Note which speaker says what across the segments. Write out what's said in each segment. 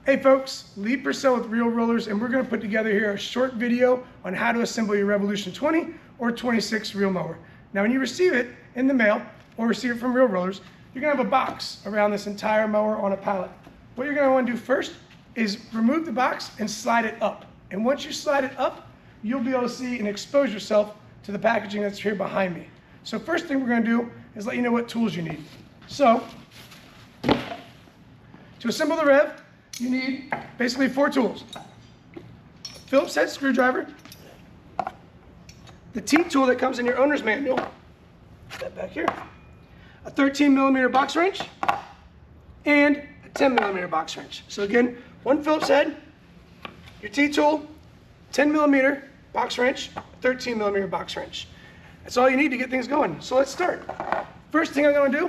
Speaker 1: Hey folks, Lee Purcell with Reel Rollers, and we're going to put together here a short video on how to assemble your Revolution 20 or 26 reel mower. Now when you receive it in the mail or receive it from Reel Rollers, you're going to have a box around this entire mower on a pallet. What you're going to want to do first is remove the box and slide it up. And once you slide it up, you'll be able to see and expose yourself to the packaging that's here behind me. So first thing we're going to do is let you know what tools you need. So to assemble the Rev, you need basically 4 tools. Phillips head screwdriver, the T-tool that comes in your owner's manual, put that back here, a 13mm box wrench, and a 10mm box wrench. So again, 1 Phillips head, your T-tool, 10mm box wrench, 13mm box wrench. That's all you need to get things going. So let's start. First thing I'm going to do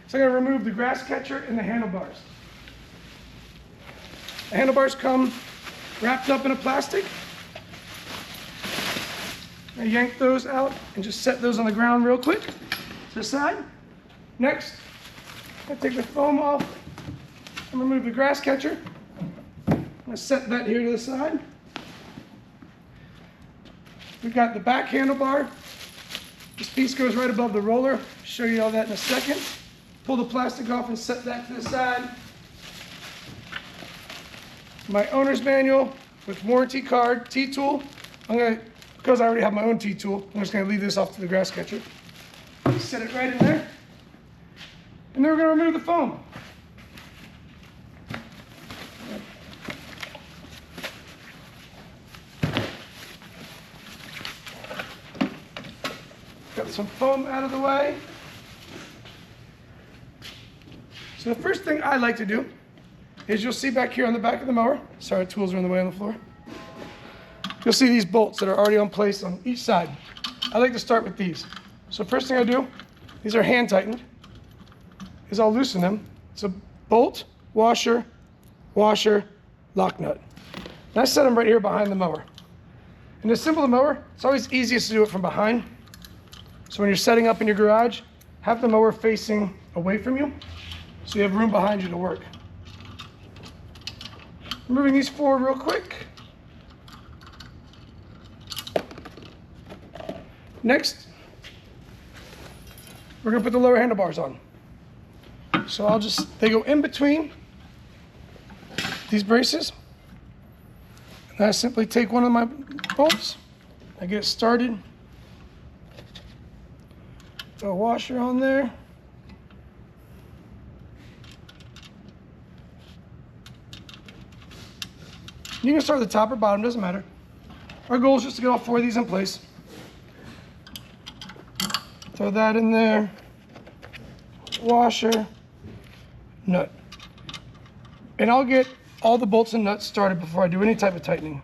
Speaker 1: is I'm going to remove the grass catcher and the handlebars. The handlebars come wrapped up in a plastic. I yank those out and just set those on the ground real quick to the side. Next, I take the foam off and remove the grass catcher. I'm going to set that here to the side. We've got the back handlebar. This piece goes right above the roller. I'll show you all that in a second. Pull the plastic off and set that to the side. My owner's manual with warranty card, T-tool. Because I already have my own T-tool, I'm just going to leave this off to the grass catcher. Set it right in there. And then we're going to remove the foam. Got some foam out of the way. So the first thing I like to do is you'll see back here on the back of the mower, sorry, tools are in the way on the floor. You'll see these bolts that are already in place on each side. I like to start with these. So first thing I do, these are hand tightened, is I'll loosen them. It's a bolt, washer, washer, lock nut. And I set them right here behind the mower. And to assemble the mower, it's always easiest to do it from behind. So when you're setting up in your garage, have the mower facing away from you so you have room behind you to work. Moving these forward real quick. Next, we're going to put the lower handlebars on. So they go in between these braces. And I simply take one of my bolts, I get it started, throw a washer on there. You can start at the top or bottom, doesn't matter. Our goal is just to get all 4 of these in place. Throw that in there. Washer, nut. And I'll get all the bolts and nuts started before I do any type of tightening.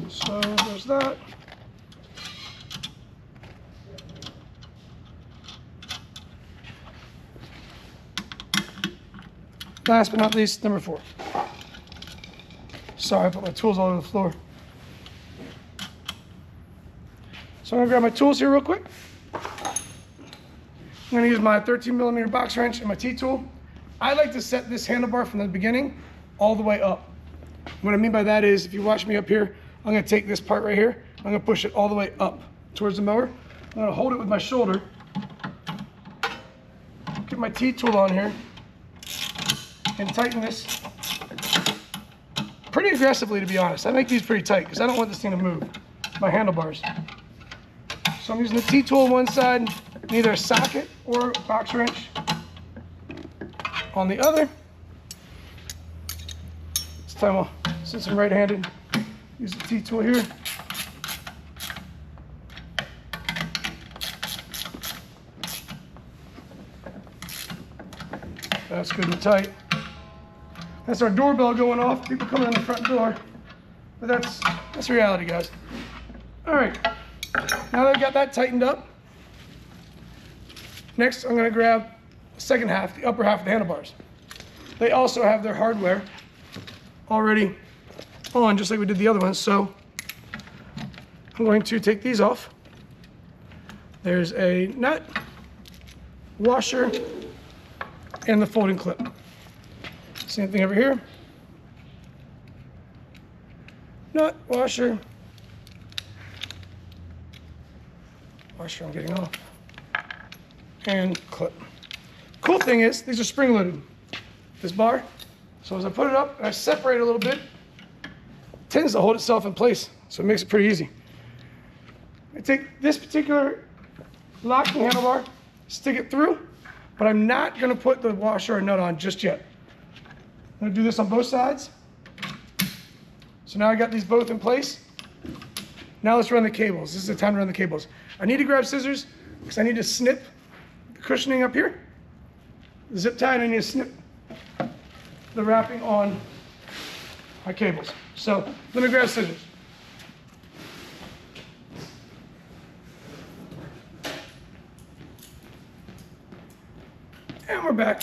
Speaker 1: So there's that. Last but not least, number 4. Sorry, I put my tools all over the floor. So I'm gonna grab my tools here real quick. I'm gonna use my 13mm box wrench and my T-tool. I like to set this handlebar from the beginning all the way up. What I mean by that is, if you watch me up here, I'm gonna take this part right here, I'm gonna push it all the way up towards the mower. I'm gonna hold it with my shoulder, get my T-tool on here, and tighten this pretty aggressively, to be honest. I make these pretty tight because I don't want this thing to move, my handlebars. So I'm using the T-tool on one side, and either a socket or a box wrench on the other. This time since I'm right-handed, use the T-tool here. That's good and tight. That's our doorbell going off. People coming in the front door. But that's reality, guys. All right. Now that I've got that tightened up, next I'm going to grab the second half, the upper half of the handlebars. They also have their hardware already on, just like we did the other ones. So I'm going to take these off. There's a nut, washer, and the folding clip. Same thing over here. Nut, washer. Washer I'm getting off. And clip. Cool thing is, these are spring loaded. This bar. So as I put it up and I separate it a little bit, it tends to hold itself in place. So it makes it pretty easy. I take this particular locking handlebar, stick it through, but I'm not gonna put the washer or nut on just yet. I'm gonna do this on both sides. So now I got these both in place. Now let's run the cables. This is the time to run the cables. I need to grab scissors because I need to snip the cushioning up here, the zip tie, and I need to snip the wrapping on my cables. So let me grab scissors. And we're back.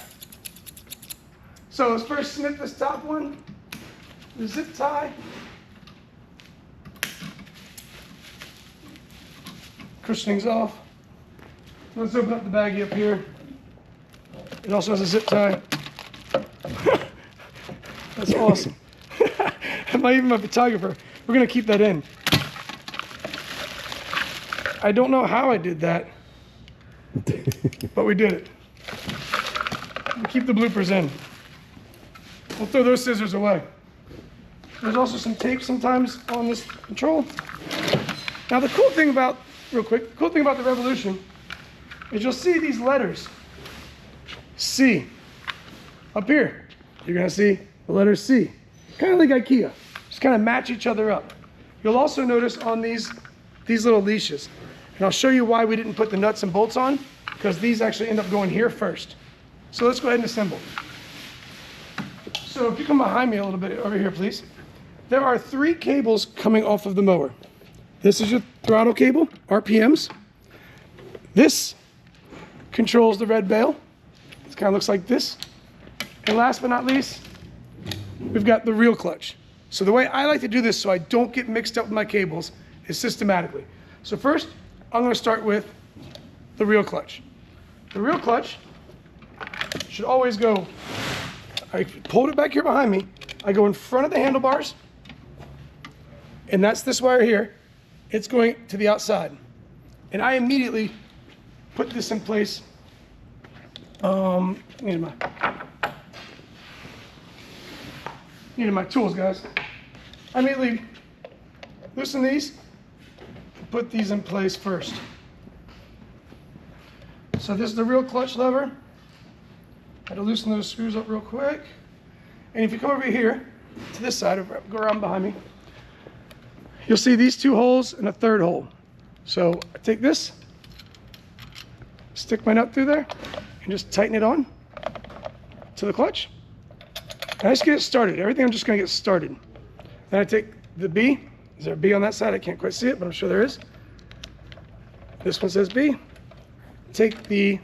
Speaker 1: So let's first snip this top one, the zip tie. Cushioning's off. Let's open up the baggie up here. It also has a zip tie. That's awesome. I'm not even a photographer. We're gonna keep that in. I don't know how I did that, but we did it. We'll keep the bloopers in. We'll throw those scissors away. There's also some tape sometimes on this control. Now the cool thing about, real quick, the cool thing about the Revolution is you'll see these letters. C. Up here, you're gonna see the letter C. Kind of like IKEA. Just kind of match each other up. You'll also notice on these little leashes. And I'll show you why we didn't put the nuts and bolts on, because these actually end up going here first. So let's go ahead and assemble. So if you come behind me a little bit over here, please. There are 3 cables coming off of the mower. This is your throttle cable, RPMs. This controls the red bale. It kind of looks like this. And last but not least, we've got the reel clutch. So the way I like to do this so I don't get mixed up with my cables is systematically. So first, I'm going to start with the reel clutch. The reel clutch should always go, I pulled it back here behind me, I go in front of the handlebars, and that's this wire here. It's going to the outside. And I immediately put this in place. Needed my tools, guys. I immediately loosen these, put these in place first. So this is the real clutch lever. Had to loosen those screws up real quick. And if you come over here to this side, go around behind me, you'll see these 2 holes and a 3rd hole. So I take this, stick my nut through there, and just tighten it on to the clutch. And I just get it started. Everything I'm just gonna get started. Then I take the B. Is there a B on that side? I can't quite see it, but I'm sure there is. This one says B. Take the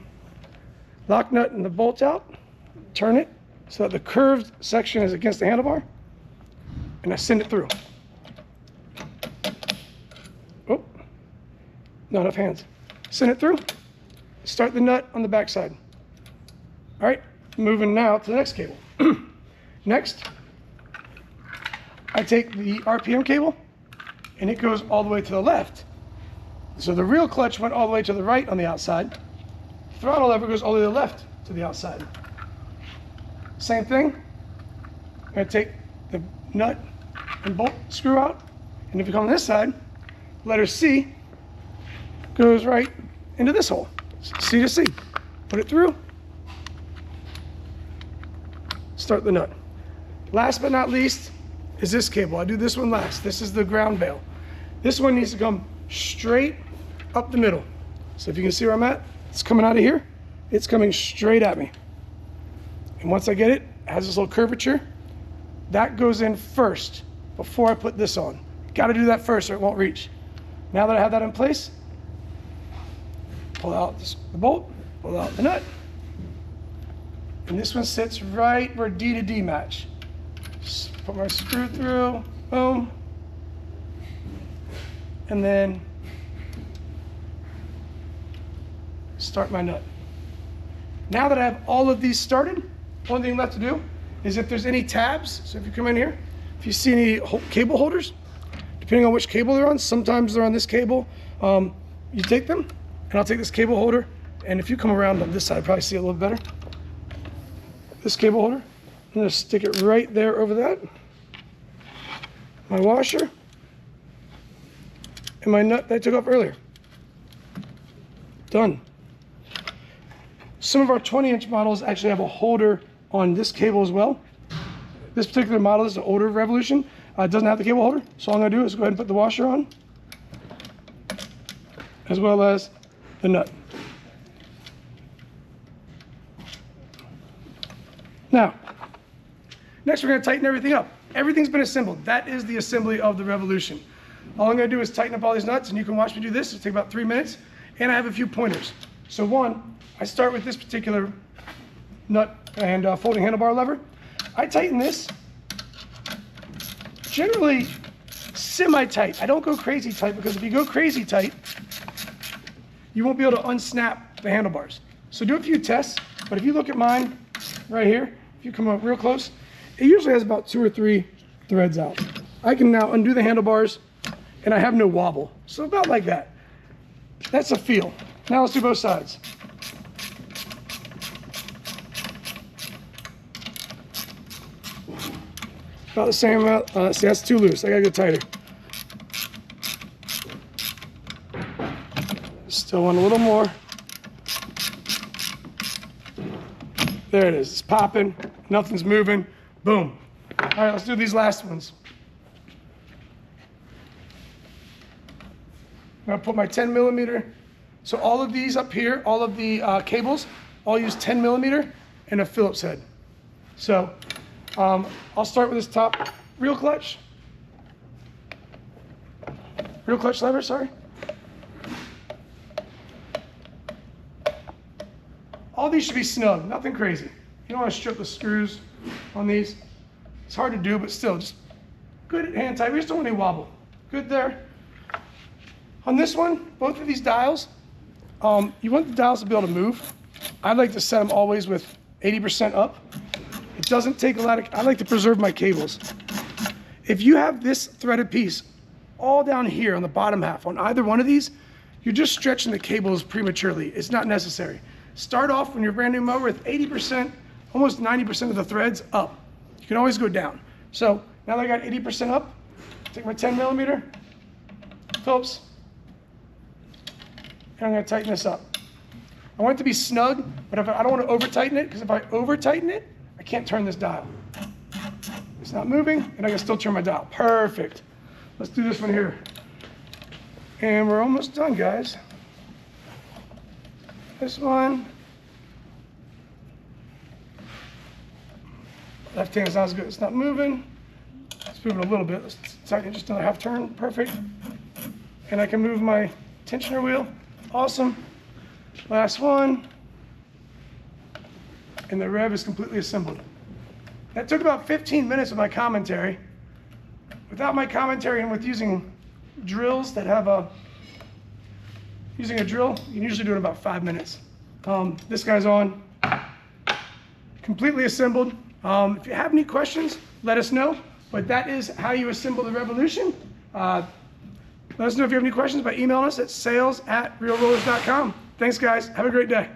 Speaker 1: lock nut and the bolt out, turn it so that the curved section is against the handlebar, and I send it through. Oh, not enough hands. Send it through, start the nut on the back side. All right, moving now to the next cable. Next, I take the RPM cable, and it goes all the way to the left. So the real clutch went all the way to the right on the outside. Throttle lever goes all the way to the left to the outside. Same thing. I'm going to take the nut and bolt screw out, and if you come on this side, letter C goes right into this hole. C to C. Put it through. Start the nut. Last but not least is this cable. I do this one last. This is the ground bale. This one needs to come straight up the middle. So if you can see where I'm at, it's coming out of here. It's coming straight at me. And once I get it, it has this little curvature. That goes in first before I put this on. Got to do that first or it won't reach. Now that I have that in place, pull out the bolt, pull out the nut. And this one sits right where D to D match. Just put my screw through, boom. And then start my nut. Now that I have all of these started, one thing left to do is if there's any tabs. So if you come in here, if you see any cable holders, depending on which cable they're on, sometimes they're on this cable. You take them, and I'll take this cable holder, and if you come around on this side, probably see it a little better. This cable holder, I'm gonna stick it right there over that. My washer, and my nut that I took off earlier. Done. Some of our 20-inch models actually have a holder on this cable as well. This particular model is an older Revolution. It doesn't have the cable holder, so all I'm gonna do is go ahead and put the washer on, as well as the nut. Now, next we're gonna tighten everything up. Everything's been assembled. That is the assembly of the Revolution. All I'm gonna do is tighten up all these nuts, and you can watch me do this. It'll take about 3 minutes, and I have a few pointers. So one, I start with this particular nut and folding handlebar lever. I tighten this generally semi-tight. I don't go crazy tight, because if you go crazy tight, you won't be able to unsnap the handlebars. So do a few tests, but if you look at mine right here, if you come up real close, it usually has about 2 or 3 threads out. I can now undo the handlebars, and I have no wobble. So about like that. That's a feel. Now let's do both sides. About the same amount. See, that's too loose. I gotta go tighter. Still want a little more. There it is. It's popping. Nothing's moving. Boom. All right, let's do these last ones. I'm gonna put my 10 millimeter. So all of these up here, all of the cables, all use 10 millimeter and a Phillips head. So I'll start with this top reel clutch lever, sorry. All these should be snug, nothing crazy. You don't want to strip the screws on these. It's hard to do, but still, just good hand tight. We just don't want any wobble. Good there. On this one, both of these dials, you want the dials to be able to move. I like to set them always with 80% up. It doesn't take a lot of, I like to preserve my cables. If you have this threaded piece all down here on the bottom half, on either one of these, you're just stretching the cables prematurely. It's not necessary. Start off when you're brand new mower with 80%, almost 90% of the threads up. You can always go down. So now that I got 80% up, take my 10 millimeter Phillips, and I'm gonna tighten this up. I want it to be snug, but I don't want to over tighten it, because if I over tighten it, I can't turn this dial. It's not moving, and I can still turn my dial. Perfect. Let's do this one here. And we're almost done, guys. This one. Left hand's not as good. It's not moving. It's moving a little bit. Let's tighten it just another half turn. Perfect. And I can move my tensioner wheel. Awesome. Last one. And the rev is completely assembled. That took about 15 minutes of my commentary. Without my commentary and with using drills that have using a drill, you can usually do it in about 5 minutes. This guy's on, completely assembled. If you have any questions, let us know. But that is how you assemble the Revolution. Let us know if you have any questions by emailing us at sales@realrollers.com. Thanks, guys. Have a great day.